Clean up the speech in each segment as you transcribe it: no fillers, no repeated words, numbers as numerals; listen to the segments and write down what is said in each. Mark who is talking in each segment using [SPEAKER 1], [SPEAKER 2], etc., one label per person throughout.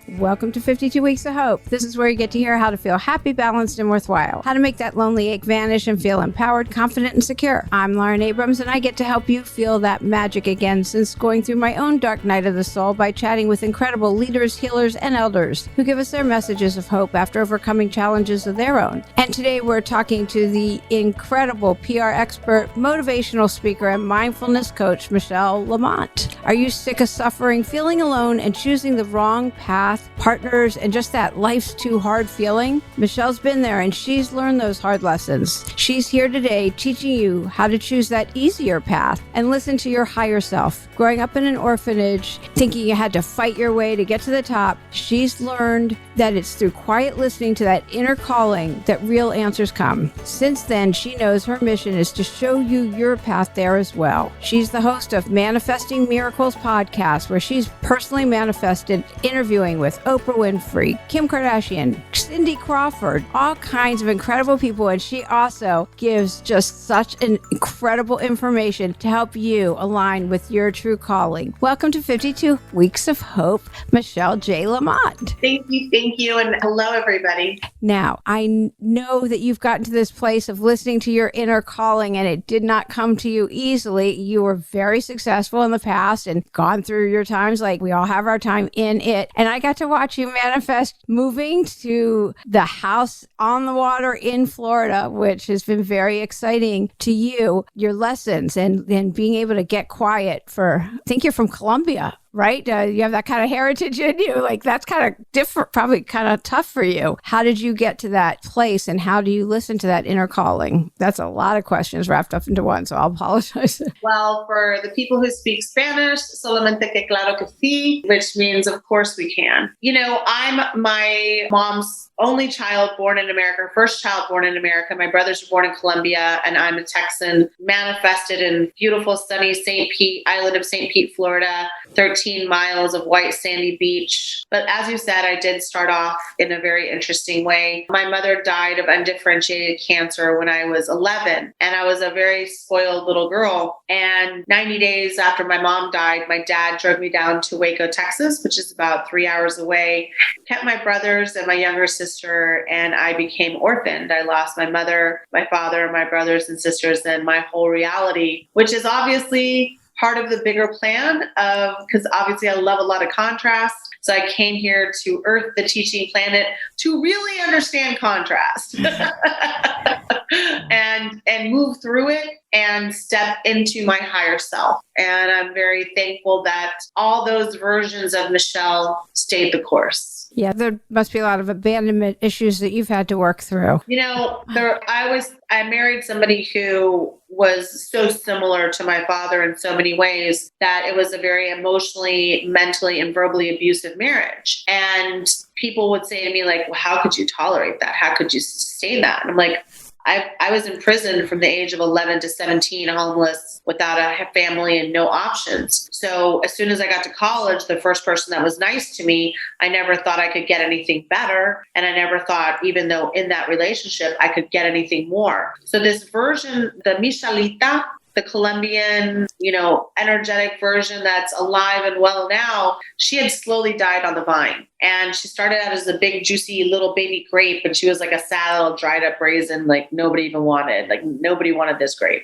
[SPEAKER 1] Welcome to 52 Weeks of Hope. This is where you get to hear how to feel happy, balanced, and worthwhile. How to make that lonely ache vanish and feel empowered, confident, and secure. I'm Lauren Abrams, and I get to help you feel that magic again since going through my own dark night of the soul by chatting with incredible leaders, healers, and elders who give us their messages of hope after overcoming challenges of their own. And today we're talking to the incredible PR expert, motivational speaker, and mindfulness coach, Michelle Lamont. Are you sick of suffering, feeling alone, and choosing the wrong path, partners, and just that life's too hard feeling? Michelle's been there and she's learned those hard lessons. She's here today teaching you how to choose that easier path and listen to your higher self. Growing up in an orphanage, thinking you had to fight your way to get to the top, she's learned that it's through quiet listening to that inner calling that real answers come. Since then, she knows her mission is to show you your path there as well. She's the host of Manifesting Miracles podcast, where she's personally manifested interviewing with Oprah Winfrey, Kim Kardashian, Cindy Crawford, all kinds of incredible people. And she also gives just such an incredible information to help you align with your true calling. Welcome to 52 Weeks of Hope, Michelle J. Lamont.
[SPEAKER 2] Thank you, and hello, everybody.
[SPEAKER 1] Now, I know that you've gotten to this place of listening to your inner calling, and it did not come to you easily. You were very successful in the past and gone through your times, like we all have our time in it. And I got to watch you manifest moving to the house on the water in Florida, which has been very exciting to you, your lessons, and being able to get quiet for, I think you're from Colombia, right? You have that kind of heritage in you. Like, that's kind of different, probably kind of tough for you. How did you get to that place, and how do you listen to that inner calling? That's a lot of questions wrapped up into one, so I'll apologize.
[SPEAKER 2] Well, for the people who speak Spanish, solamente que claro que sí, which means of course we can. You know, I'm my mom's only child born in America, first child born in America. My brothers were born in Colombia, and I'm a Texan, manifested in beautiful, sunny St. Pete, island of St. Pete, Florida, 13 miles of white sandy beach. But as you said, I did start off in a very interesting way. My mother died of undifferentiated cancer when I was 11, and I was a very spoiled little girl. And 90 days after my mom died, my dad drove me down to Waco, Texas, which is about 3 hours away, kept my brothers and my younger sister, and I became orphaned. I lost my mother, my father, my brothers and sisters, and my whole reality, which is obviously part of the bigger plan because obviously I love a lot of contrast. So I came here to Earth, the teaching planet, to really understand contrast and move through it and step into my higher self. And I'm very thankful that all those versions of Michelle stayed the course.
[SPEAKER 1] Yeah, there must be a lot of abandonment issues that you've had to work through.
[SPEAKER 2] You know, I married somebody who was so similar to my father in so many ways that it was a very emotionally, mentally, and verbally abusive marriage. And people would say to me, like, well, how could you tolerate that? How could you sustain that? And I'm like, I was in prison from the age of 11 to 17, homeless, without a family and no options. So as soon as I got to college, the first person that was nice to me, I never thought I could get anything better. And I never thought, even though in that relationship, I could get anything more. So this version, the Michelita, the Colombian, energetic version that's alive and well now, she had slowly died on the vine. And she started out as a big, juicy little baby grape, and she was like a sad little dried up raisin, like nobody even wanted. Like nobody wanted this grape.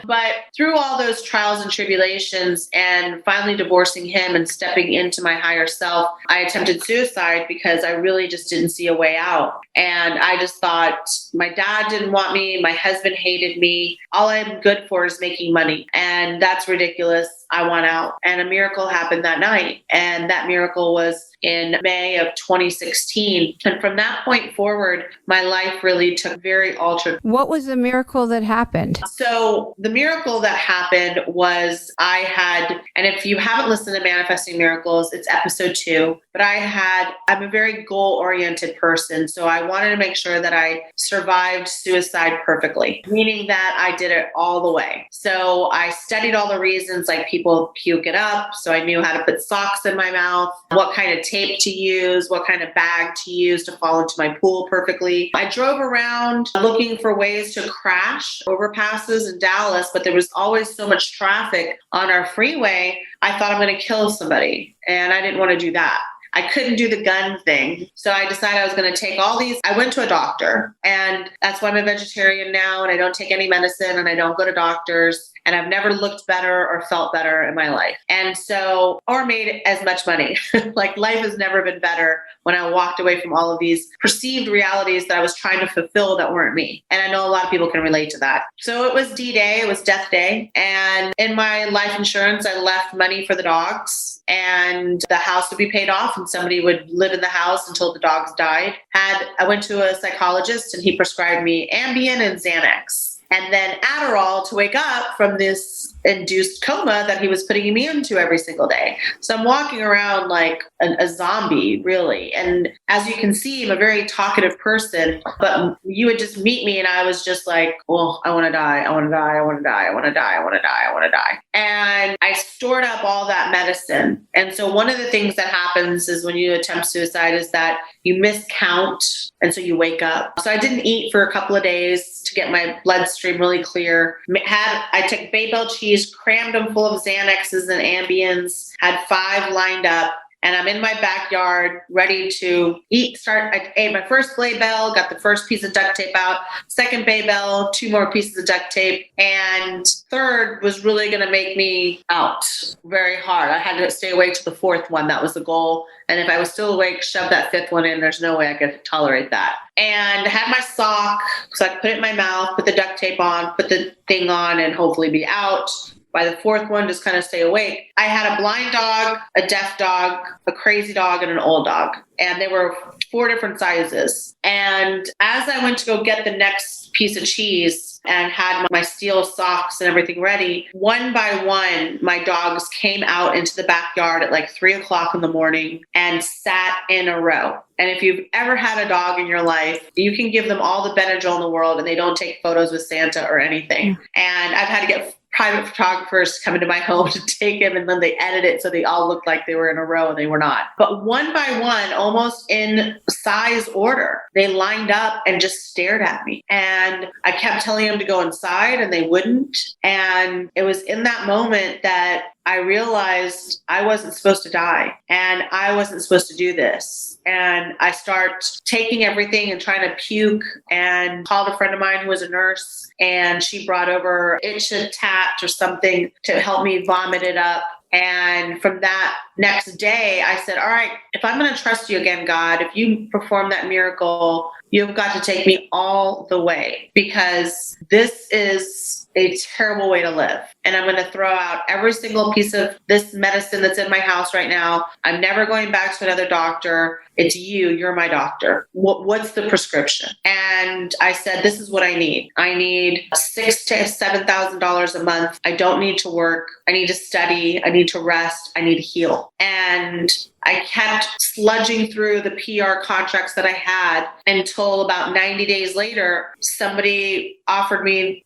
[SPEAKER 2] But through all those trials and tribulations and finally divorcing him and stepping into my higher self, I attempted suicide because I really just didn't see a way out. And I just thought my dad didn't want me. My husband hated me. All I'm good for is making money. And that's ridiculous. I want out. And a miracle happened that night. And that miracle was in May of 2016. And from that point forward, my life really took very altered.
[SPEAKER 1] What was the miracle that happened?
[SPEAKER 2] So the miracle that happened was and if you haven't listened to Manifesting Miracles, it's episode 2, but I'm a very goal-oriented person. So I wanted to make sure that I survived suicide perfectly, meaning that I did it all the way. So I studied all the reasons, like people puke it up. So I knew how to put socks in my mouth, what kind of tape to use, what kind of bag to use to fall into my pool perfectly. I drove around looking for ways to crash overpasses in Dallas, but there was always so much traffic on our freeway. I thought I'm going to kill somebody, and I didn't want to do that. I couldn't do the gun thing. So I decided I was going to take all these. I went to a doctor, and that's why I'm a vegetarian now, and I don't take any medicine, and I don't go to doctors, and I've never looked better or felt better in my life. And so, or made as much money. Like, life has never been better when I walked away from all of these perceived realities that I was trying to fulfill that weren't me. And I know a lot of people can relate to that. So it was D-Day, it was death day. And in my life insurance, I left money for the dogs, and the house would be paid off, and somebody would live in the house until the dogs died. I went to a psychologist, and he prescribed me Ambien and Xanax, and then Adderall to wake up from this induced coma that he was putting me into every single day. So I'm walking around like a zombie, really. And as you can see, I'm a very talkative person, but you would just meet me and I was just like, well, I want to die. I want to die. I want to die. I want to die. I want to die. I want to die. And I stored up all that medicine. And so one of the things that happens is when you attempt suicide is that you miscount. And so you wake up. So I didn't eat for a couple of days to get my bloodstream really clear. I took Baybell cheese, crammed them full of Xanaxes and Ambiens, had 5 lined up. And I'm in my backyard ready to eat. I ate my first Baybell, got the first piece of duct tape out, second Baybell, 2 more pieces of duct tape. And third was really going to make me out very hard. I had to stay awake to the 4th one. That was the goal. And if I was still awake, shove that 5th one in. There's no way I could tolerate that. And I had my sock, so I could put it in my mouth, put the duct tape on, put the thing on, and hopefully be out. By the 4th one, just kind of stay awake. I had a blind dog, a deaf dog, a crazy dog, and an old dog. And they were 4 different sizes. And as I went to go get the next piece of cheese and had my steel socks and everything ready, one by one, my dogs came out into the backyard at like 3:00 in the morning and sat in a row. And if you've ever had a dog in your life, you can give them all the Benadryl in the world and they don't take photos with Santa or anything. And I've had to get private photographers come into my home to take him, and then they edit it so they all looked like they were in a row and they were not. But one by one, almost in size order, they lined up and just stared at me. And I kept telling them to go inside and they wouldn't. And it was in that moment that I realized I wasn't supposed to die and I wasn't supposed to do this. And I start taking everything and trying to puke, and called a friend of mine who was a nurse, and she brought over itch and tat or something to help me vomit it up. And from that next day, I said, all right, if I'm going to trust you again, God, if you perform that miracle, you've got to take me all the way, because this is a terrible way to live. And I'm going to throw out every single piece of this medicine that's in my house right now. I'm never going back to another doctor. It's you. You're my doctor. What's the prescription? And I said, this is what I need. I need $6,000 to $7,000 a month. I don't need to work. I need to study. I need to rest. I need to heal. And I kept sludging through the PR contracts that I had until about 90 days later,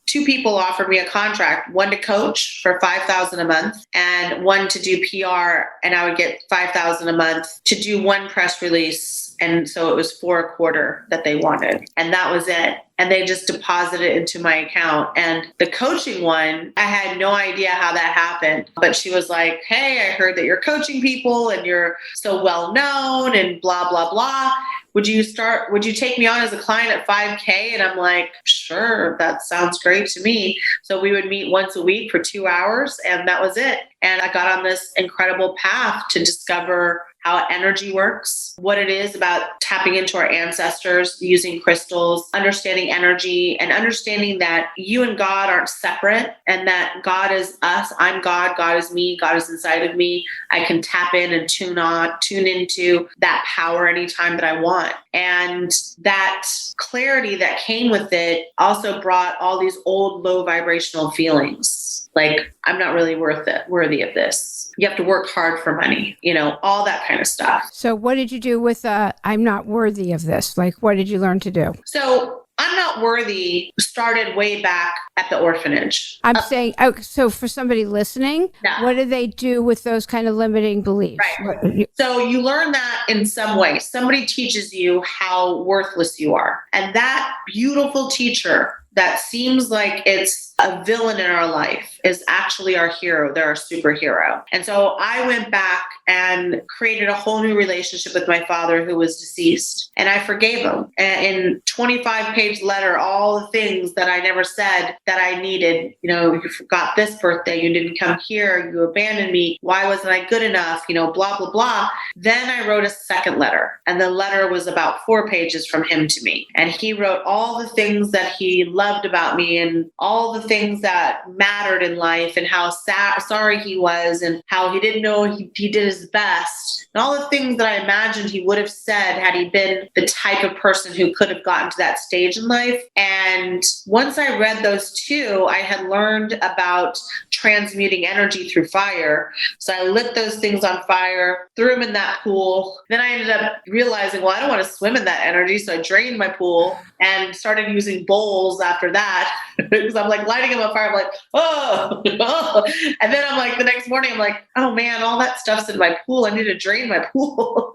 [SPEAKER 2] two people offered me a contract, one to coach for $5,000 a month and one to do PR. And I would get $5,000 a month to do one press release. And so it was $4 a quarter that they wanted. And that was it. And they just deposited it into my account. And the coaching one, I had no idea how that happened. But she was like, hey, I heard that you're coaching people and you're so well known and blah, blah, blah. Would you take me on as a client at $5,000? And I'm like, sure, that sounds great to me. So we would meet once a week for 2 hours, and that was it. And I got on this incredible path to discover how energy works, what it is about tapping into our ancestors, using crystals, understanding energy, and understanding that you and God aren't separate, and that God is us. I'm God. God is me. God is inside of me. I can tap in and tune into that power anytime that I want. And that clarity that came with it also brought all these old low vibrational feelings. Like, I'm not really worthy of this. You have to work hard for money, all that kind of stuff.
[SPEAKER 1] So what did you do with I'm not worthy of this? Like, what did you learn to do?
[SPEAKER 2] So I'm not worthy started way back at the orphanage.
[SPEAKER 1] I'm saying, so for somebody listening, what do they do with those kind of limiting beliefs?
[SPEAKER 2] Right. So you learn that in some way. Somebody teaches you how worthless you are. And that beautiful teacher that seems like it's a villain in our life is actually our hero. They're our superhero. And so I went back and created a whole new relationship with my father who was deceased. And I forgave him. And in 25-page letter, all the things that I never said that I needed. You know, you forgot this birthday. You didn't come here. You abandoned me. Why wasn't I good enough? You know, blah, blah, blah. Then I wrote a second letter. And the letter was about 4 pages from him to me. And he wrote all the things that he loved about me and all the things that mattered in life and how sorry he was and how he didn't know he did his best and all the things that I imagined he would have said had he been the type of person who could have gotten to that stage in life. And once I read those two, I had learned about transmuting energy through fire. So I lit those things on fire, threw them in that pool. Then I ended up realizing, well, I don't want to swim in that energy. So I drained my pool and started using bowls after that because I'm like lighting them on fire. I'm like, oh. And then I'm like, the next morning, I'm like, oh man, all that stuff's in my pool. I need to drain my pool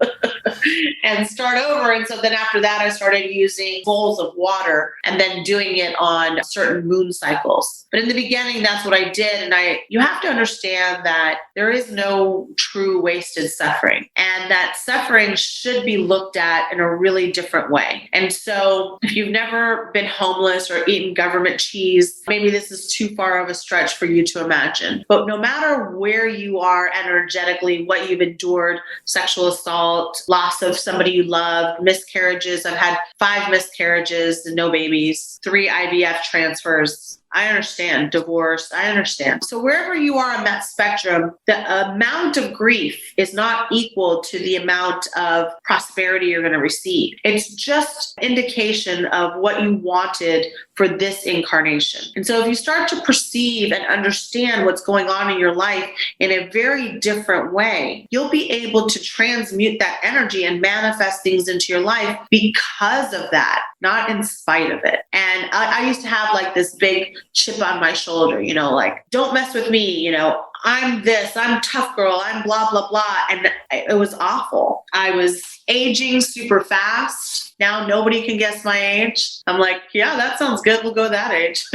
[SPEAKER 2] and start over. And so then after that, I started using bowls of water and then doing it on certain moon cycles. But in the beginning, that's what I did. And you have to understand that there is no true wasted suffering and that suffering should be looked at in a really different way. And so if you've never been homeless or eaten government cheese, maybe this is too far of a stretch for you to imagine. But no matter where you are energetically, what you've endured, sexual assault, loss of somebody you love, miscarriages. I've had 5 miscarriages and no babies, 3 IVF transfers. I understand. Divorce. I understand. So wherever you are on that spectrum, the amount of grief is not equal to the amount of prosperity you're going to receive. It's just indication of what you wanted for this incarnation. And so if you start to perceive and understand what's going on in your life in a very different way, you'll be able to transmute that energy and manifest things into your life because of that, not in spite of it. And I used to have like this big chip on my shoulder, you know, like, don't mess with me, you know, I'm this, I'm tough girl, I'm blah, blah, blah. And it was awful. I was aging super fast. Now nobody can guess my age. I'm like, yeah, that sounds good. We'll go that age.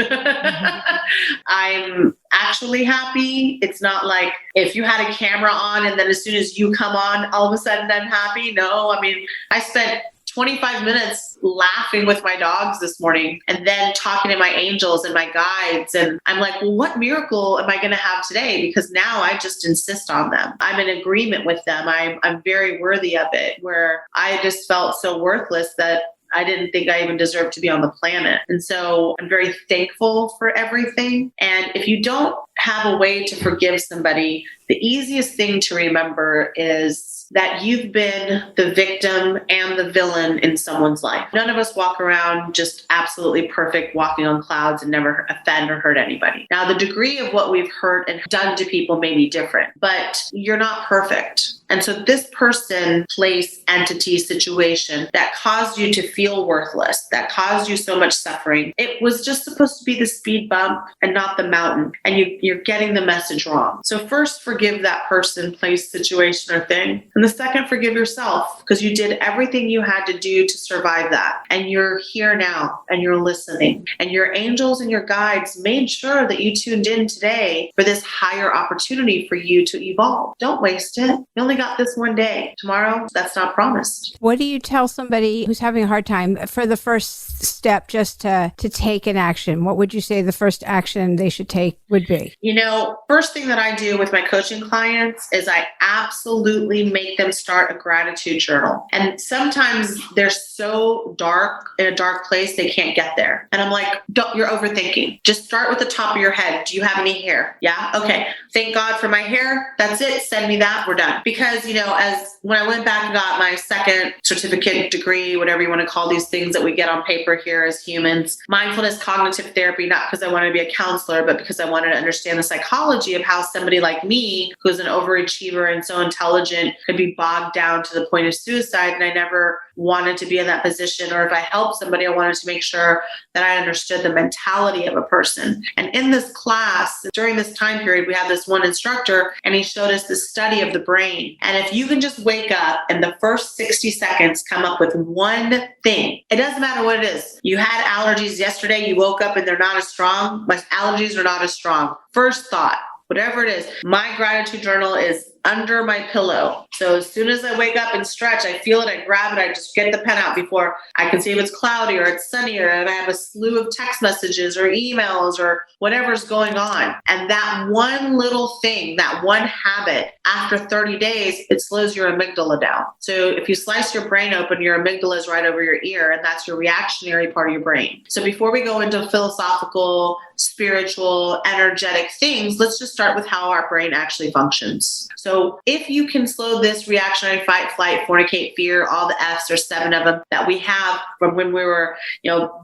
[SPEAKER 2] I'm actually happy. It's not like if you had a camera on and then as soon as you come on, all of a sudden I'm happy. No, I mean, I spent 25 minutes laughing with my dogs this morning and then talking to my angels and my guides. And I'm like, well, what miracle am I going to have today? Because now I just insist on them. I'm in agreement with them. I'm very worthy of it, where I just felt so worthless that I didn't think I even deserved to be on the planet. And so I'm very thankful for everything. And if you don't have a way to forgive somebody, the easiest thing to remember is that you've been the victim and the villain in someone's life. None of us walk around just absolutely perfect, walking on clouds and never offend or hurt anybody. Now, the degree of what we've hurt and done to people may be different, but you're not perfect. And so this person, place, entity, situation that caused you to feel worthless, that caused you so much suffering, it was just supposed to be the speed bump and not the mountain. And you're getting the message wrong. So first, forgive that person, place, situation, or thing. And the second, forgive yourself, because you did everything you had to do to survive that. And you're here now and you're listening. And your angels and your guides made sure that you tuned in today for this higher opportunity for you to evolve. Don't waste it. You only got this one day. Tomorrow, that's not promised.
[SPEAKER 1] What do you tell somebody who's having a hard time for the first step just to take an action? What would you say the first action they should take would be?
[SPEAKER 2] You know, first thing that I do with my coaching clients is I absolutely make them start a gratitude journal. And sometimes they're so dark, in a dark place, they can't get there. And I'm like, you're overthinking. Just start with the top of your head. Do you have any hair? Yeah? Okay. Thank God for my hair. That's it. Send me that. We're done. Because, you know, as when I went back and got my second certificate, degree, whatever you want to call these things that we get on paper here as humans, mindfulness, cognitive therapy, not because I wanted to be a counselor, but because I wanted to understand understand the psychology of how somebody like me, who's an overachiever and so intelligent, could be bogged down to the point of suicide. And I never wanted to be in that position. Or if I helped somebody, I wanted to make sure that I understood the mentality of a person. And in this class, during this time period, we had this one instructor and he showed us the study of the brain. And if you can just wake up and the first 60 seconds come up with one thing, it doesn't matter what it is. You had allergies yesterday, you woke up and they're not as strong. My allergies are not as strong. First thought, whatever it is, my gratitude journal is under my pillow. So as soon as I wake up and stretch, I feel it, I grab it, I just get the pen out before I can see if it's cloudy or it's sunny or if I have a slew of text messages or emails or whatever's going on. And that one little thing, that one habit, after 30 days, it slows your amygdala down. So if you slice your brain open, your amygdala is right over your ear, and that's your reactionary part of your brain. So before we go into philosophical, spiritual, energetic things, let's just start with how our brain actually functions. So if you can slow this reactionary fight, flight, fornicate, fear, all the F's, or 7 of them that we have from when we were,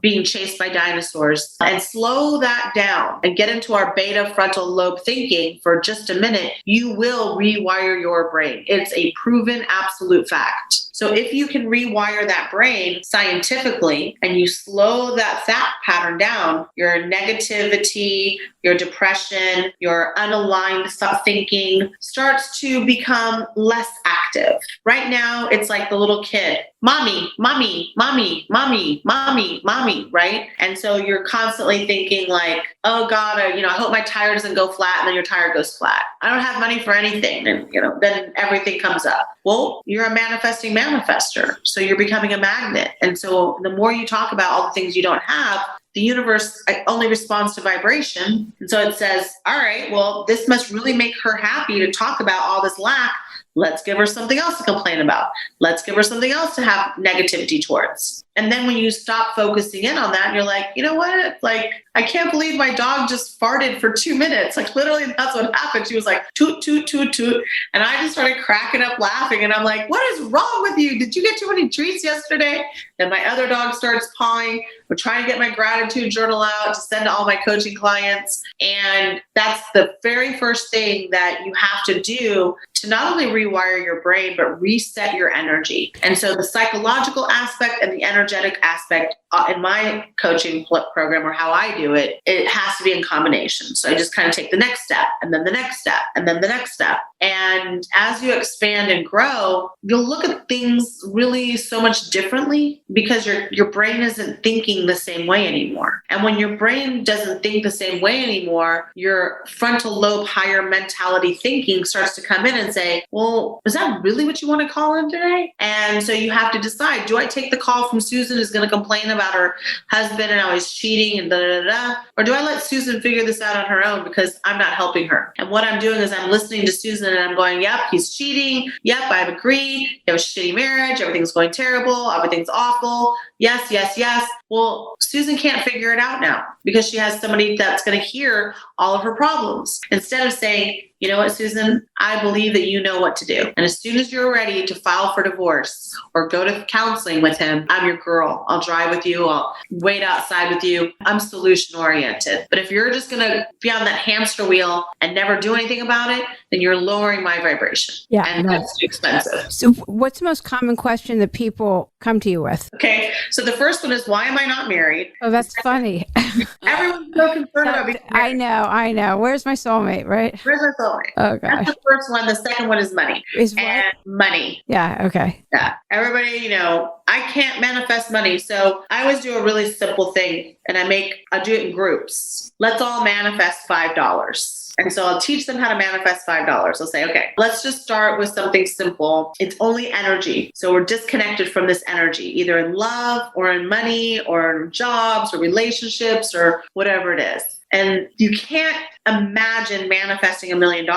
[SPEAKER 2] being chased by dinosaurs, and slow that down and get into our beta frontal lobe thinking for just a minute, you will rewire your brain. It's a proven absolute fact. So if you can rewire that brain scientifically and you slow that thought pattern down, your negativity, your depression, your unaligned thinking starts to become less active. Right now, it's like the little kid, mommy, mommy, mommy, mommy, mommy, mommy, right? And so you're constantly thinking like, oh God, I hope my tire doesn't go flat, and then your tire goes flat. I don't have money for anything. And, then everything comes up. Well, you're a manifesting manifester. So you're becoming a magnet. And so the more you talk about all the things you don't have, the universe only responds to vibration. And so it says, all right, well, this must really make her happy to talk about all this lack. Let's give her something else to complain about. Let's give her something else to have negativity towards. And then when you stop focusing in on that, and you're like, you know what? Like, I can't believe my dog just farted for 2 minutes. Like, literally, that's what happened. She was like, toot, toot, toot, toot. And I just started cracking up laughing. And I'm like, what is wrong with you? Did you get too many treats yesterday? Then my other dog starts pawing. We're trying to get my gratitude journal out to send to all my coaching clients. And that's the very first thing that you have to do to not only rewire your brain, but reset your energy. And so the psychological aspect and the energetic aspect in my coaching program, or how I do it, it has to be in combination. So I just kind of take the next step and then the next step and then the next step. And as you expand and grow, you'll look at things really so much differently because your brain isn't thinking the same way anymore. And when your brain doesn't think the same way anymore, your frontal lobe higher mentality thinking starts to come in and say, well, is that really what you want to call in today? And so you have to decide, do I take the call from Susan who's going to complain about her husband and how he's cheating and or do I let Susan figure this out on her own because I'm not helping her? And what I'm doing is I'm listening to Susan and I'm going, yep, he's cheating. Yep, I've agreed. You have a shitty marriage. Everything's going terrible. Everything's awful. Yes, yes, yes. Well, Susan can't figure it out now because she has somebody that's going to hear all of her problems. Instead of saying, you know what, Susan, I believe that you know what to do. And as soon as you're ready to file for divorce or go to counseling with him, I'm your girl. I'll drive with you. I'll wait outside with you. I'm solution oriented. But if you're just going to be on that hamster wheel and never do anything about it, then you're lowering my vibration. Yeah. And that's too expensive.
[SPEAKER 1] So what's the most common question that people come to you with?
[SPEAKER 2] Okay. So the first one is, why am I not married?
[SPEAKER 1] Oh, that's funny.
[SPEAKER 2] Everyone's so concerned about being married.
[SPEAKER 1] I know. Where's my soulmate, right?
[SPEAKER 2] Where's my soulmate?
[SPEAKER 1] Oh, gosh.
[SPEAKER 2] That's the first one. The second one is money.
[SPEAKER 1] Is what?
[SPEAKER 2] And money.
[SPEAKER 1] Yeah. Okay.
[SPEAKER 2] Yeah. Everybody, I can't manifest money. So I always do a really simple thing and I do it in groups. Let's all manifest $5. And so I'll teach them how to manifest $5. I'll say, okay, let's just start with something simple. It's only energy. So we're disconnected from this energy, either in love or in money or in jobs or relationships or whatever it is. And you can't imagine manifesting $1 million.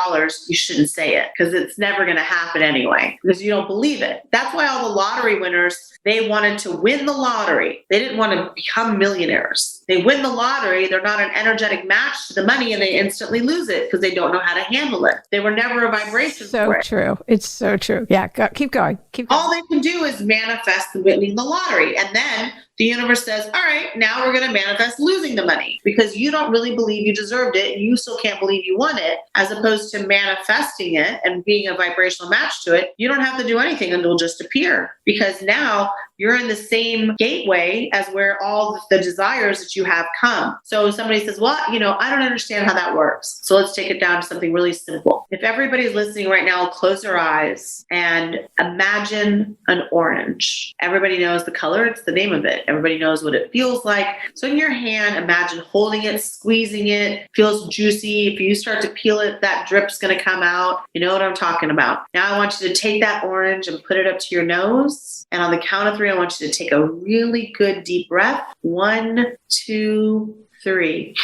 [SPEAKER 2] You shouldn't say it because it's never going to happen anyway because you don't believe it. That's why all the lottery winners, they wanted to win the lottery. They didn't want to become millionaires. They win the lottery. They're not an energetic match to the money and they instantly lose it because they don't know how to handle it. They were never a vibration for it.
[SPEAKER 1] So true. It's so true. Yeah. Keep going.
[SPEAKER 2] All they can do is manifest winning the lottery. And then the universe says, all right, now we're going to manifest losing the money because you don't really believe you deserved it. And you still can't believe you won it, as opposed to manifesting it and being a vibrational match to it. You don't have to do anything and it'll just appear, because now you're in the same gateway as where all the desires that you have come. So somebody says, well, I don't understand how that works. So let's take it down to something really simple. If everybody's listening right now, close their eyes and imagine an orange. Everybody knows the color. It's the name of it. Everybody knows what it feels like. So in your hand, imagine holding it, squeezing it, feels juicy. If you start to peel it, that drip's going to come out. You know what I'm talking about. Now I want you to take that orange and put it up to your nose. And on the count of 3, I want you to take a really good deep breath. 1, 2, 3.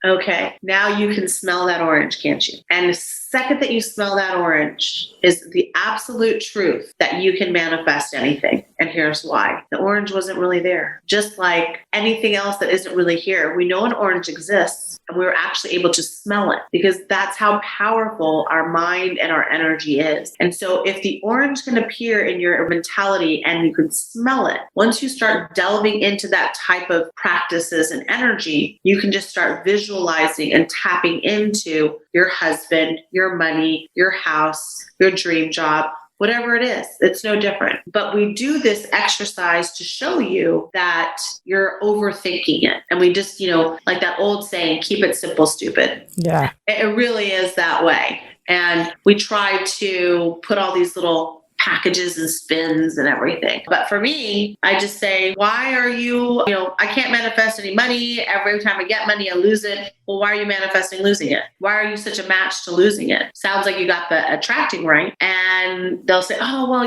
[SPEAKER 2] Okay, now you can smell that orange, can't you? And the second that you smell that orange is the absolute truth that you can manifest anything. And here's why. The orange wasn't really there. Just like anything else that isn't really here. We know an orange exists and we were actually able to smell it because that's how powerful our mind and our energy is. And so if the orange can appear in your mentality and you can smell it, once you start delving into that type of practices and energy, you can just start visualizing and tapping into your husband, your money, your house, your dream job, whatever it is. It's no different. But we do this exercise to show you that you're overthinking it. And we just, like that old saying, keep it simple, stupid.
[SPEAKER 1] Yeah.
[SPEAKER 2] It really is that way. And we try to put all these little packages and spins and everything. But for me, I just say, why are you, I can't manifest any money. Every time I get money, I lose it. Well, why are you manifesting losing it? Why are you such a match to losing it? Sounds like you got the attracting right. And they'll say, oh, well,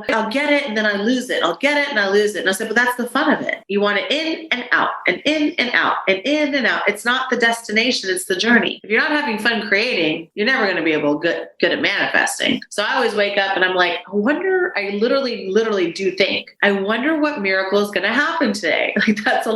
[SPEAKER 2] I'll get it and then I lose it. I'll get it and I lose it. And I said, but that's the fun of it. You want it in and out and in and out and in and out. It's not the destination, it's the journey. If you're not having fun creating, you're never going to be able to good at manifesting. So I always wake up and I'm like, I literally do think, I wonder what miracle is going to happen today. Like that's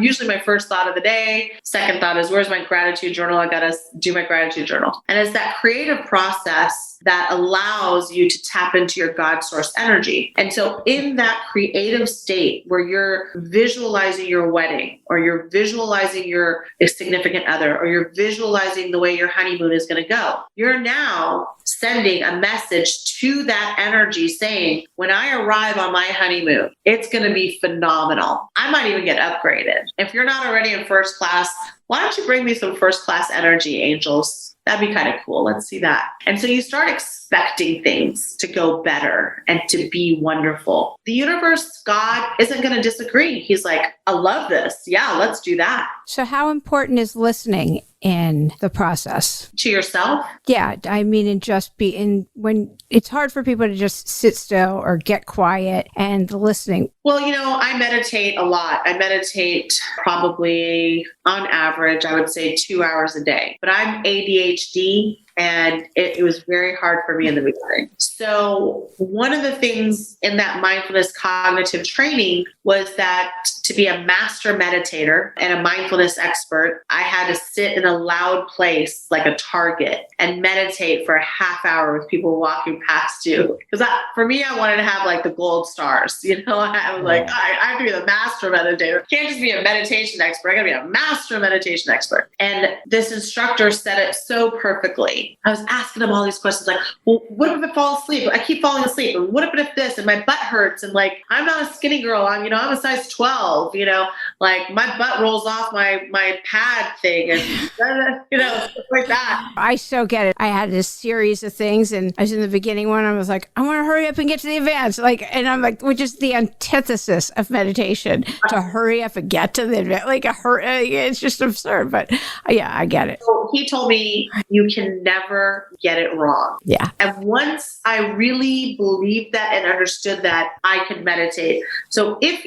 [SPEAKER 2] usually my first thought of the day. Second thought is, where's my gratitude journal? I got to do my gratitude journal. And it's that creative process that allows you to tap into your God source energy. And so in that creative state where you're visualizing your wedding, or you're visualizing your significant other, or you're visualizing the way your honeymoon is going to go, you're now sending a message to that energy saying, when I arrive on my honeymoon, it's going to be phenomenal. I might even get upgraded. If you're not already in first class, why don't you bring me some first class energy, angels? That'd be kind of cool. Let's see that. And so you start expecting things to go better and to be wonderful. The universe, God, isn't going to disagree. He's like, I love this. Yeah, let's do that.
[SPEAKER 1] So how important is listening in the process?
[SPEAKER 2] To yourself?
[SPEAKER 1] Yeah. I mean, when it's hard for people to just sit still or get quiet and listening.
[SPEAKER 2] Well, I meditate a lot. I meditate probably on average, I would say 2 hours a day, but I'm ADHD. And it was very hard for me in the beginning. So one of the things in that mindfulness cognitive training was that to be a master meditator and a mindfulness expert, I had to sit in a loud place like a target and meditate for a half hour with people walking past you. Because for me, I wanted to have like the gold stars. I was like, I have to be the master meditator. I can't just be a meditation expert. I got to be a master meditation expert. And this instructor said it so perfectly. I was asking him all these questions like, well, what if I fall asleep? I keep falling asleep. And what if this? And my butt hurts. And like, I'm not a skinny girl. I'm a size 12, like my butt rolls off my pad thing and, stuff like that.
[SPEAKER 1] I so get it. I had this series of things and I was in the beginning one. I was like, I want to hurry up and get to the advance. And I'm like, which is the antithesis of meditation, to hurry up and get to the advance. It's just absurd. But yeah, I get it.
[SPEAKER 2] So he told me you can never get it wrong.
[SPEAKER 1] Yeah.
[SPEAKER 2] And once I really believed that and understood that, I could meditate. So if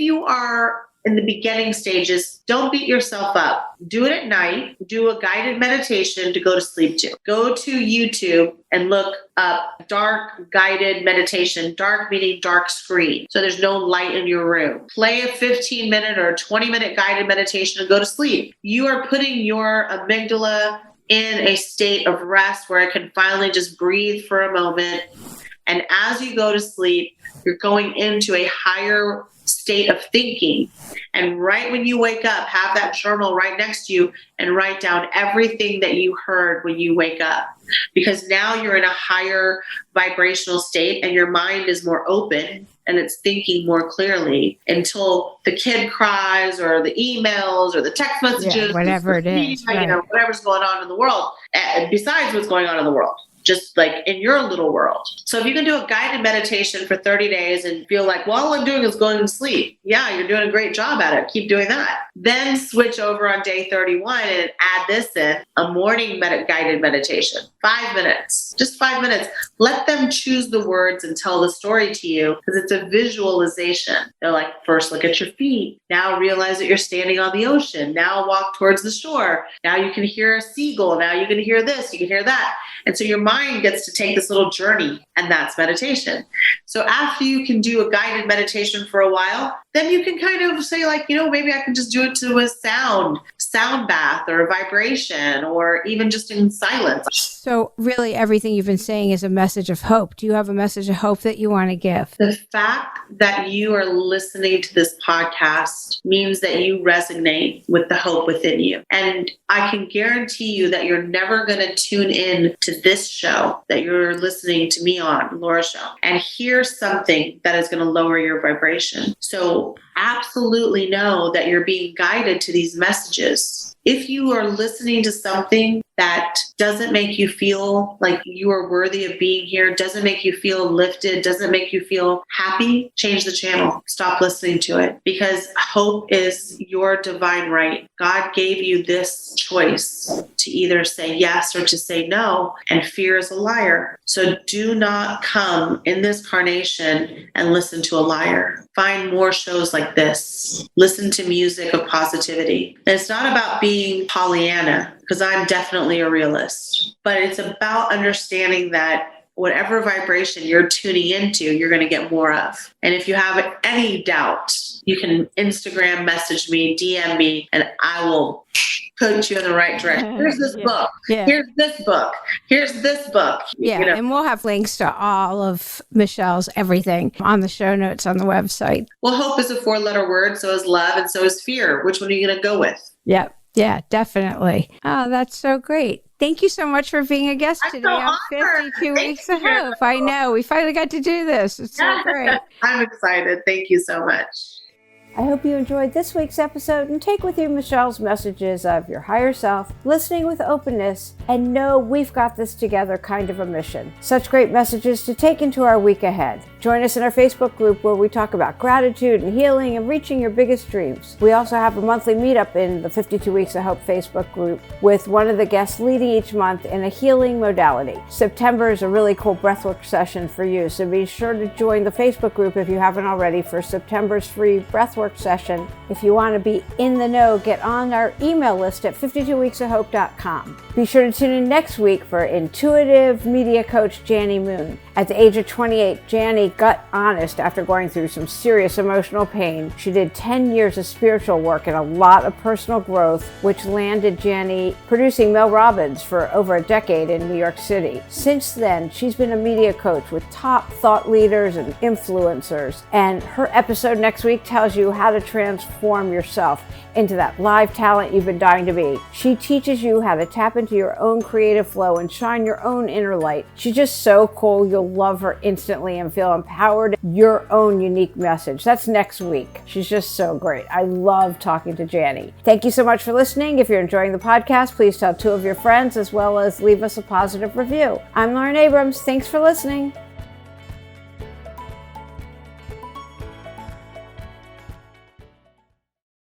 [SPEAKER 2] in the beginning stages, don't beat yourself up. Do it at night. Do a guided meditation to go to sleep to. Go to YouTube and look up dark guided meditation, dark meaning dark screen. So there's no light in your room. Play a 15-minute or 20-minute guided meditation and go to sleep. You are putting your amygdala in a state of rest where it can finally just breathe for a moment. And as you go to sleep, you're going into a higher state of thinking. And right when you wake up, have that journal right next to you and write down everything that you heard when you wake up. Because now you're in a higher vibrational state and your mind is more open and it's thinking more clearly until the kid cries or the emails or the text messages,
[SPEAKER 1] whatever it is,
[SPEAKER 2] right. Whatever's going on in the world, besides what's going on in the world. Just like in your little world. So if you can do a guided meditation for 30 days and feel like, well, all I'm doing is going to sleep. Yeah, you're doing a great job at it. Keep doing that. Then switch over on day 31 and add this in, a morning guided meditation. 5 minutes, just 5 minutes. Let them choose the words and tell the story to you because it's a visualization. They're like, first look at your feet. Now realize that you're standing on the ocean. Now walk towards the shore. Now you can hear a seagull. Now you can hear this, you can hear that. And so your mind gets to take this little journey, and that's meditation. So after you can do a guided meditation for a while, then you can kind of say like, maybe I can just do it to a sound bath or a vibration or even just in silence.
[SPEAKER 1] So really everything you've been saying is a message of hope. Do you have a message of hope that you want to give?
[SPEAKER 2] The fact that you are listening to this podcast means that you resonate with the hope within you. And I can guarantee you that you're never going to tune in to this show that you're listening to me on, Laura's show, and hear something that is going to lower your vibration. So absolutely know that you're being guided to these messages. If you are listening to something that doesn't make you feel like you are worthy of being here, doesn't make you feel lifted, doesn't make you feel happy, change the channel. Stop listening to it because hope is your divine right. God gave you this choice to either say yes or to say no, and fear is a liar. So do not come in this carnation and listen to a liar. Find more shows like this. Listen to music of positivity. And it's not about being Pollyanna, because I'm definitely a realist, but it's about understanding that whatever vibration you're tuning into, you're going to get more of. And if you have any doubt, you can Instagram message me, DM me, and I will put you in the right direction. Here's this book. Yeah. Here's this book. Here's this book.
[SPEAKER 1] Yeah, and we'll have links to all of Michelle's everything on the show notes on the website.
[SPEAKER 2] Well, hope is a 4-letter word, so is love, and so is fear. Which one are you going to go with?
[SPEAKER 1] Yep. Yeah, definitely. Oh, that's so great. Thank you so much for being a guest today on 52 Weeks of Hope. I know. We finally got to do this. It's so great.
[SPEAKER 2] I'm excited. Thank you so much.
[SPEAKER 1] I hope you enjoyed this week's episode and take with you Michelle's messages of your higher self, listening with openness, and know we've got this together kind of a mission. Such great messages to take into our week ahead. Join us in our Facebook group where we talk about gratitude and healing and reaching your biggest dreams. We also have a monthly meetup in the 52 Weeks of Hope Facebook group with one of the guests leading each month in a healing modality. September is a really cool breathwork session for you, so be sure to join the Facebook group if you haven't already for September's free breathwork session. If you want to be in the know, get on our email list at 52weeksofhope.com. Be sure to tune in next week for intuitive media coach Janny Moon. At the age of 28, Janny got honest after going through some serious emotional pain. She did 10 years of spiritual work and a lot of personal growth, which landed Janny producing Mel Robbins for over a decade in New York City. Since then, she's been a media coach with top thought leaders and influencers. And her episode next week tells you how to transform yourself into that live talent you've been dying to be. She teaches you how to tap into your own creative flow and shine your own inner light. She's just so cool. You'll love her instantly and feel empowered. Your own unique message. That's next week. She's just so great. I love talking to Janny. Thank you so much for listening. If you're enjoying the podcast, please tell 2 of your friends as well as leave us a positive review. I'm Lauren Abrams. Thanks for listening.